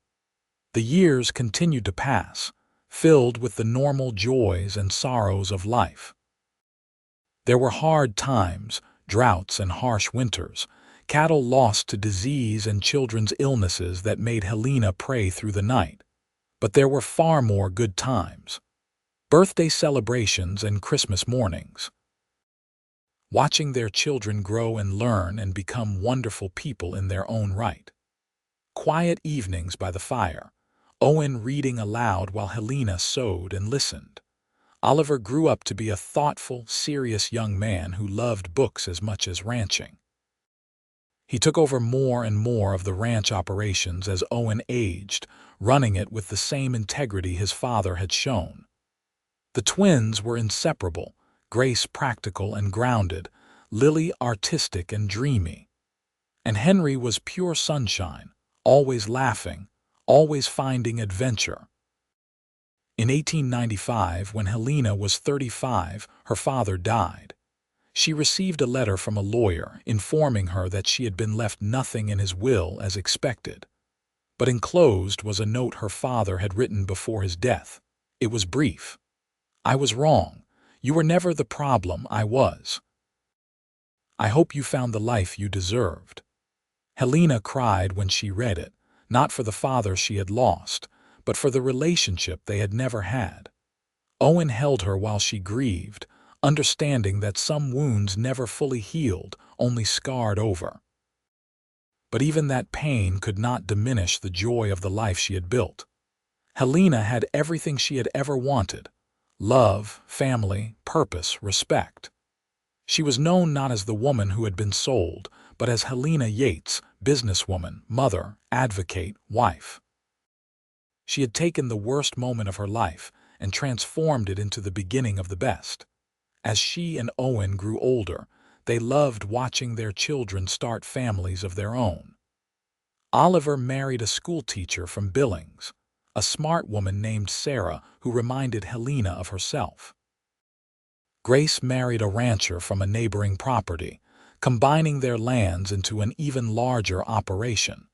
The years continued to pass, filled with the normal joys and sorrows of life. There were hard times, droughts and harsh winters, cattle lost to disease and children's illnesses that made Helena pray through the night. But there were far more good times. Birthday celebrations and Christmas mornings. Watching their children grow and learn and become wonderful people in their own right. Quiet evenings by the fire, Owen reading aloud while Helena sewed and listened. Oliver grew up to be a thoughtful, serious young man who loved books as much as ranching. He took over more and more of the ranch operations as Owen aged, running it with the same integrity his father had shown. The twins were inseparable, Grace practical and grounded, Lily artistic and dreamy. And Henry was pure sunshine, always laughing, always finding adventure. In 1895, when Helena was 35, her father died. She received a letter from a lawyer informing her that she had been left nothing in his will as expected. But enclosed was a note her father had written before his death. It was brief. "I was wrong. You were never the problem, I was. I hope you found the life you deserved." Helena cried when she read it, not for the father she had lost, but for the relationship they had never had. Owen held her while she grieved, understanding that some wounds never fully healed, only scarred over. But even that pain could not diminish the joy of the life she had built. Helena had everything she had ever wanted: love, family, purpose, respect. She was known not as the woman who had been sold, but as Helena Yates, businesswoman, mother, advocate, wife. She had taken the worst moment of her life and transformed it into the beginning of the best. As she and Owen grew older, they loved watching their children start families of their own. Oliver married a schoolteacher from Billings, a smart woman named Sarah who reminded Helena of herself. Grace married a rancher from a neighboring property, combining their lands into an even larger operation.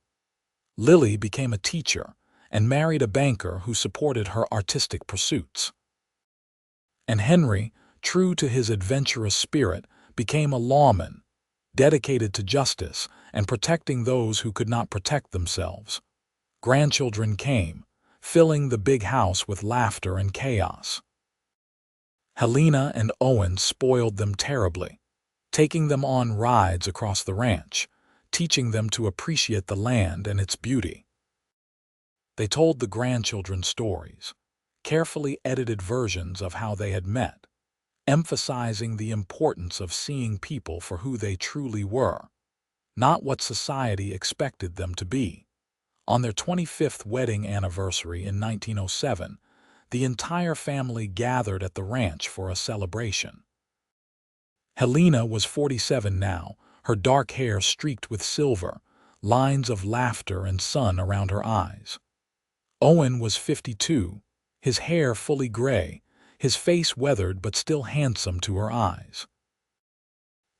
Lily became a teacher and married a banker who supported her artistic pursuits. And Henry, true to his adventurous spirit, became a lawman, dedicated to justice and protecting those who could not protect themselves. Grandchildren came, filling the big house with laughter and chaos. Helena and Owen spoiled them terribly, taking them on rides across the ranch, teaching them to appreciate the land and its beauty. They told the grandchildren stories, carefully edited versions of how they had met, emphasizing the importance of seeing people for who they truly were, not what society expected them to be. On their 25th wedding anniversary in 1907, the entire family gathered at the ranch for a celebration. Helena was 47 now, her dark hair streaked with silver, lines of laughter and sun around her eyes. Owen was 52, his hair fully gray, his face weathered but still handsome to her eyes.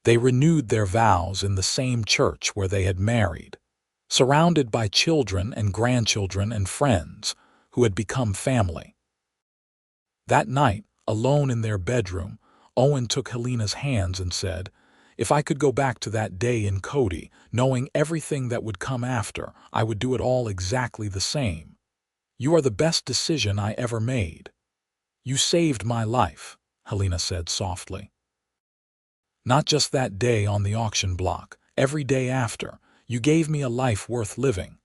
They renewed their vows in the same church where they had married, surrounded by children and grandchildren and friends who had become family. That night, alone in their bedroom, Owen took Helena's hands and said, "If I could go back to that day in Cody, knowing everything that would come after, I would do it all exactly the same. You are the best decision I ever made." "You saved my life," Helena said softly. "Not just that day on the auction block, every day after, you gave me a life worth living."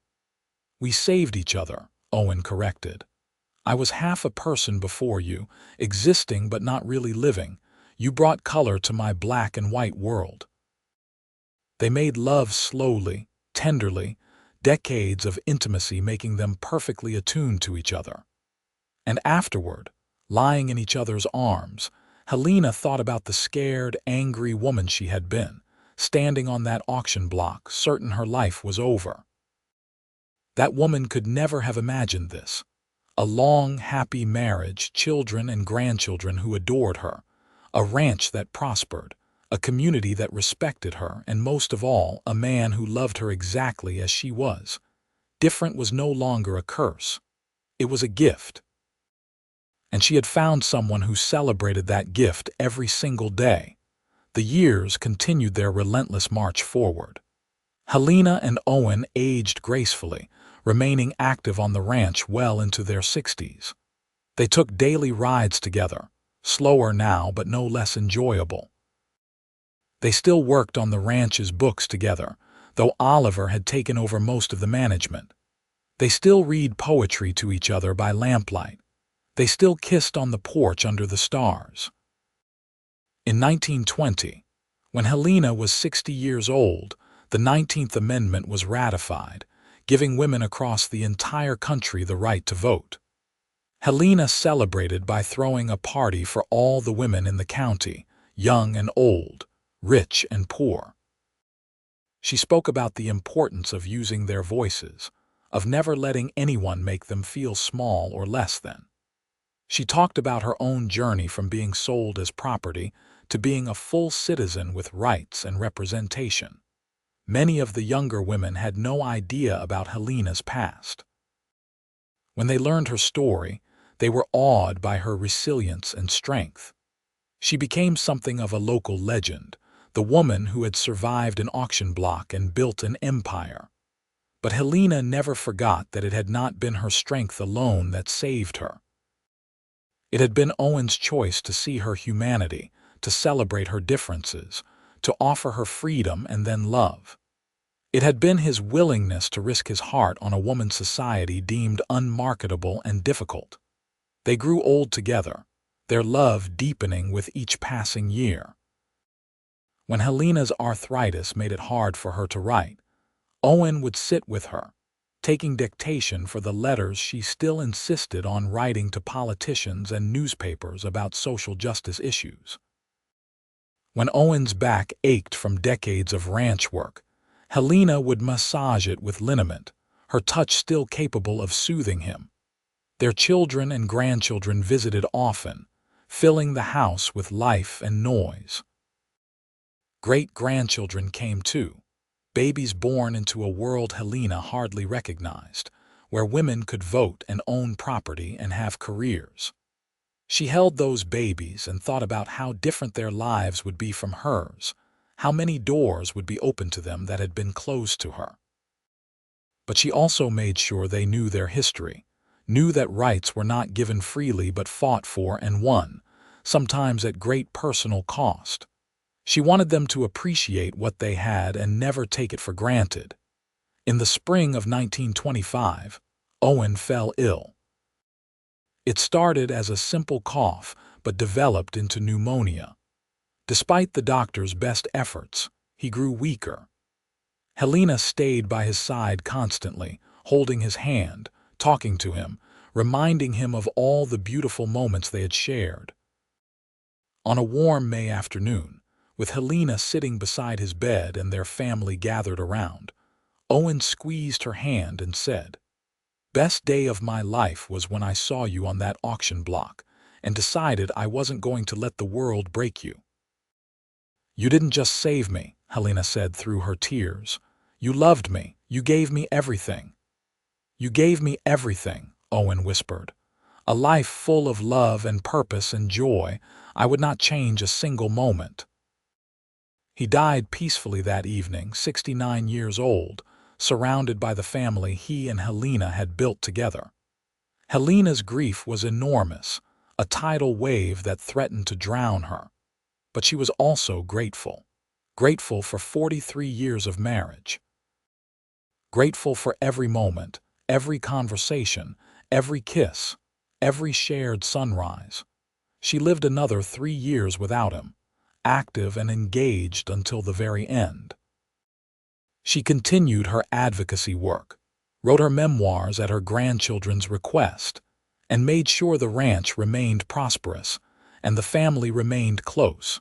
"We saved each other," Owen corrected. "I was half a person before you, existing but not really living. You brought color to my black and white world." They made love slowly, tenderly, decades of intimacy making them perfectly attuned to each other. And afterward, lying in each other's arms, Helena thought about the scared, angry woman she had been, standing on that auction block, certain her life was over. That woman could never have imagined this. A long, happy marriage, children and grandchildren who adored her, a ranch that prospered, a community that respected her, and most of all, a man who loved her exactly as she was. Different was no longer a curse. It was a gift. And she had found someone who celebrated that gift every single day. The years continued their relentless march forward. Helena and Owen aged gracefully, remaining active on the ranch well into their 60s. They took daily rides together, slower now but no less enjoyable. They still worked on the ranch's books together, though Oliver had taken over most of the management. They still read poetry to each other by lamplight. They still kissed on the porch under the stars. In 1920, when Helena was 60 years old, the 19th Amendment was ratified, giving women across the entire country the right to vote. Helena celebrated by throwing a party for all the women in the county, young and old, rich and poor. She spoke about the importance of using their voices, of never letting anyone make them feel small or less than. She talked about her own journey from being sold as property to being a full citizen with rights and representation. Many of the younger women had no idea about Helena's past. When they learned her story, they were awed by her resilience and strength. She became something of a local legend, the woman who had survived an auction block and built an empire. But Helena never forgot that it had not been her strength alone that saved her. It had been Owen's choice to see her humanity, to celebrate her differences, to offer her freedom and then love. It had been his willingness to risk his heart on a woman's society deemed unmarketable and difficult. They grew old together, their love deepening with each passing year. When Helena's arthritis made it hard for her to write, Owen would sit with her, taking dictation for the letters she still insisted on writing to politicians and newspapers about social justice issues. When Owen's back ached from decades of ranch work, Helena would massage it with liniment, her touch still capable of soothing him. Their children and grandchildren visited often, filling the house with life and noise. Great-grandchildren came too, babies born into a world Helena hardly recognized, where women could vote and own property and have careers. She held those babies and thought about how different their lives would be from hers, how many doors would be open to them that had been closed to her. But she also made sure they knew their history, knew that rights were not given freely but fought for and won, sometimes at great personal cost. She wanted them to appreciate what they had and never take it for granted. In the spring of 1925, Owen fell ill. It started as a simple cough but developed into pneumonia. Despite the doctor's best efforts, he grew weaker. Helena stayed by his side constantly, holding his hand, talking to him, reminding him of all the beautiful moments they had shared. On a warm May afternoon, with Helena sitting beside his bed and their family gathered around, Owen squeezed her hand and said, "Best day of my life was when I saw you on that auction block and decided I wasn't going to let the world break you." "You didn't just save me," Helena said through her tears. "You loved me. You gave me everything." "You gave me everything," Owen whispered. "A life full of love and purpose and joy. I would not change a single moment." He died peacefully that evening, 69 years old, surrounded by the family he and Helena had built together. Helena's grief was enormous, a tidal wave that threatened to drown her. But she was also grateful. Grateful for 43 years of marriage. Grateful for every moment, every conversation, every kiss, every shared sunrise. She lived another 3 years without him, active and engaged until the very end. She continued her advocacy work, wrote her memoirs at her grandchildren's request, and made sure the ranch remained prosperous and the family remained close.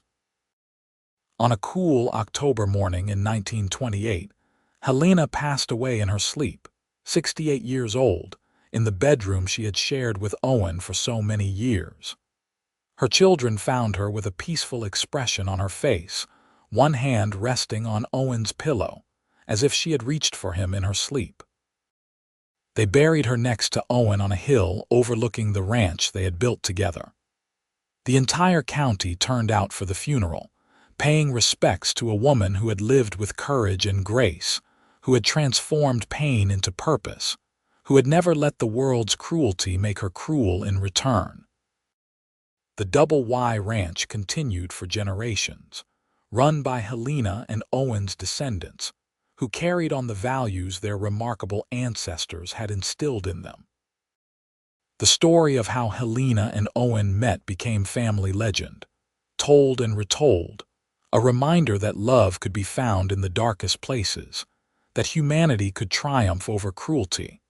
On a cool October morning in 1928, Helena passed away in her sleep, 68 years old, in the bedroom she had shared with Owen for so many years. Her children found her with a peaceful expression on her face, one hand resting on Owen's pillow, as if she had reached for him in her sleep. They buried her next to Owen on a hill overlooking the ranch they had built together. The entire county turned out for the funeral, paying respects to a woman who had lived with courage and grace, who had transformed pain into purpose, who had never let the world's cruelty make her cruel in return. The Double Y Ranch continued for generations, run by Helena and Owen's descendants, who carried on the values their remarkable ancestors had instilled in them. The story of how Helena and Owen met became family legend, told and retold, a reminder that love could be found in the darkest places, that humanity could triumph over cruelty,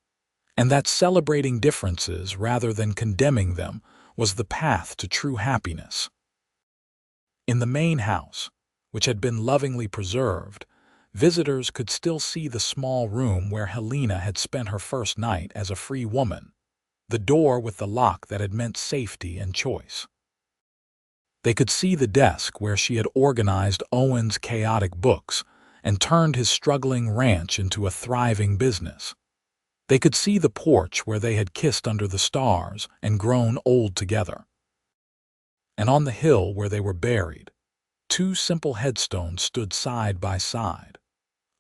and that celebrating differences rather than condemning them was the path to true happiness. In the main house, which had been lovingly preserved, visitors could still see the small room where Helena had spent her first night as a free woman, the door with the lock that had meant safety and choice. They could see the desk where she had organized Owen's chaotic books and turned his struggling ranch into a thriving business. They could see the porch where they had kissed under the stars and grown old together. and on the hill where they were buried, two simple headstones stood side by side.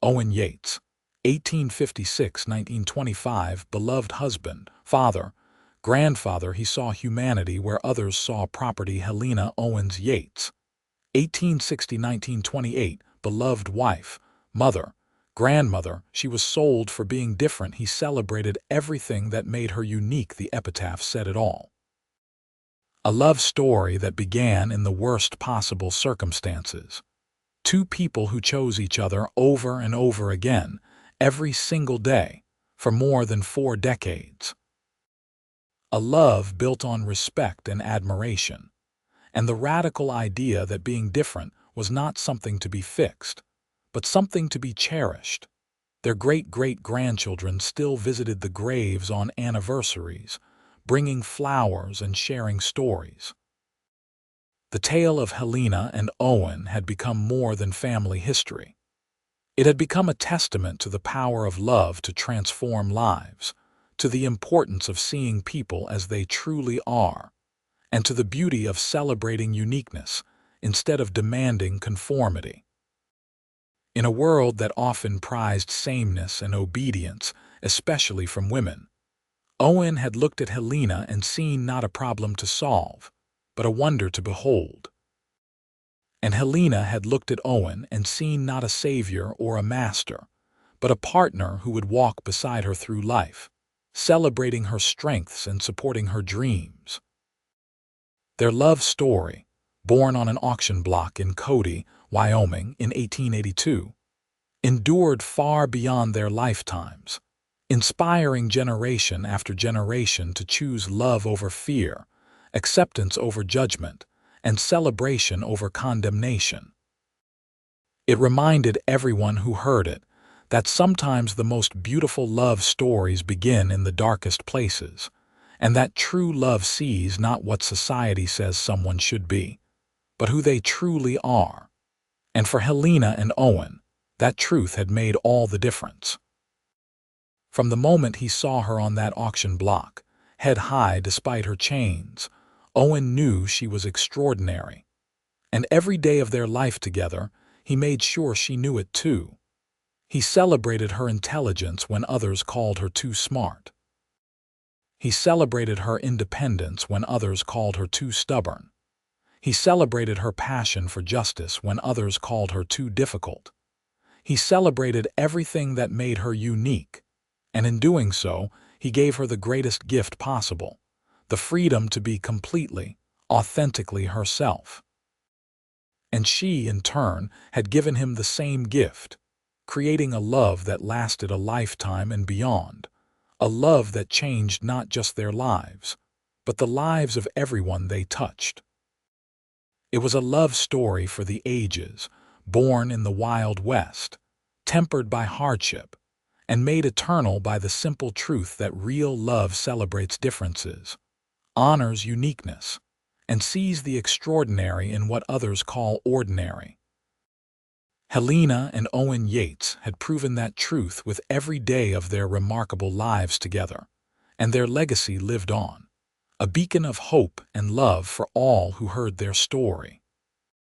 Owen Yates, 1856–1925, beloved husband, father, grandfather. He saw humanity where others saw property. Helena Owens Yates, 1860–1928, beloved wife, mother, grandmother. She was sold for being different. He celebrated everything that made her unique. The epitaph said it all. A love story that began in the worst possible circumstances. Two people who chose each other over and over again, every single day, for more than 4 decades. A love built on respect and admiration, and the radical idea that being different was not something to be fixed, but something to be cherished. Their great-great-grandchildren still visited the graves on anniversaries, bringing flowers and sharing stories. The tale of Helena and Owen had become more than family history. It had become a testament to the power of love to transform lives, to the importance of seeing people as they truly are, and to the beauty of celebrating uniqueness instead of demanding conformity. In a world that often prized sameness and obedience, especially from women, Owen had looked at Helena and seen not a problem to solve, but a wonder to behold. And Helena had looked at Owen and seen not a savior or a master, but a partner who would walk beside her through life, celebrating her strengths and supporting her dreams. Their love story, born on an auction block in Cody, Wyoming in 1882, endured far beyond their lifetimes, inspiring generation after generation to choose love over fear, acceptance over judgment, and celebration over condemnation. It reminded everyone who heard it that sometimes the most beautiful love stories begin in the darkest places, and that true love sees not what society says someone should be, but who they truly are. And for Helena and Owen, that truth had made all the difference. From the moment he saw her on that auction block, head high despite her chains, Owen knew she was extraordinary. And every day of their life together, he made sure she knew it too. He celebrated her intelligence when others called her too smart. He celebrated her independence when others called her too stubborn. He celebrated her passion for justice when others called her too difficult. He celebrated everything that made her unique, and in doing so, he gave her the greatest gift possible, the freedom to be completely, authentically herself. And she, in turn, had given him the same gift, creating a love that lasted a lifetime and beyond, a love that changed not just their lives, but the lives of everyone they touched. It was a love story for the ages, born in the Wild West, tempered by hardship, and made eternal by the simple truth that real love celebrates differences, honors uniqueness, and sees the extraordinary in what others call ordinary. Helena and Owen Yates had proven that truth with every day of their remarkable lives together, and their legacy lived on, a beacon of hope and love for all who heard their story.